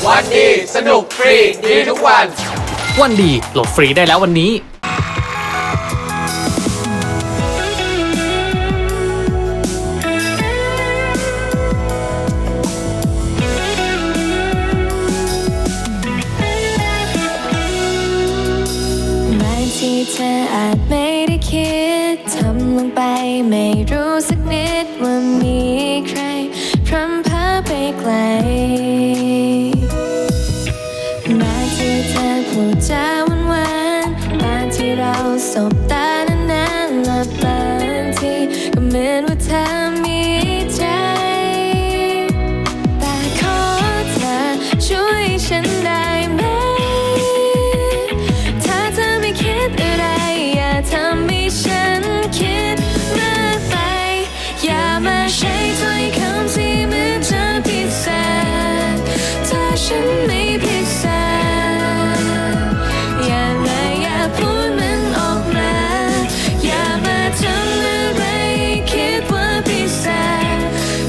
วันดีสนุกฟรีดีทุกวันวันดีโหลดฟรีได้แล้ววันนี้ที่เธออาจไม่ได้คิดทำลงไปไม่รู้สักนิดว่ามีใครพรำพาไปไกลบางที่เธอพูดจาหวานๆบางที่เราสบตานานๆและบางทีก็เหมือนว่าเธอมีใจแต่ขอเธอช่วยฉันได้ไหมทำให้ฉันคิดมากไปอย่ามาใช้ถ้อยคำที่เหมือนจะพิเศษถ้าฉันไม่พิเศษอย่าพูดมันออกมาอย่ามาทำอะไรคิดว่าพิเศษ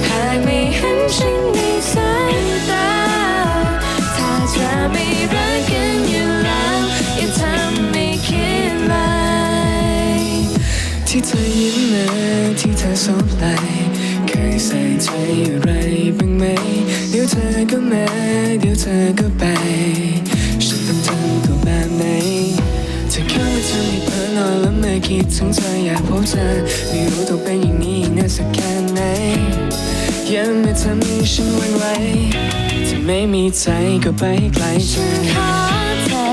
หากไม่เห็นฉันในสายตาถ้าเธอไม่รักกันอยู่แล้วอย่าทำให้คิดเลยที่เธอยิ้มมาที่เธอสบไหลเคยใส่ใจอะไรบ้างไหมเดี๋ยวเธอก็มาเดี๋ยวเธอก็ไปฉันต้องทำตัวแบบไหนเธอเข้ามาทำให้เพ้อนอนแล้วเมื่อคิดถึงเธออยากพบเธอไม่รู้ต้องเป็นอย่างนี้นานสักแค่ไหนอย่ามาทำให้ฉันหวั่นไหวจะไม่มีใจก็ไปไกลฉันขอเธอ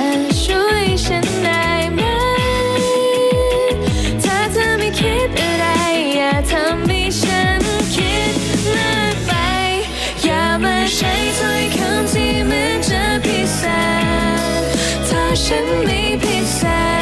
ช่วยฉันได้ไหมคิดอะไรอย่าทำให้ฉันคิดมากไปอย่ามาใช้ถ้อยคำที่เหมือนจะพิเศษถ้าฉันไม่พิเศษ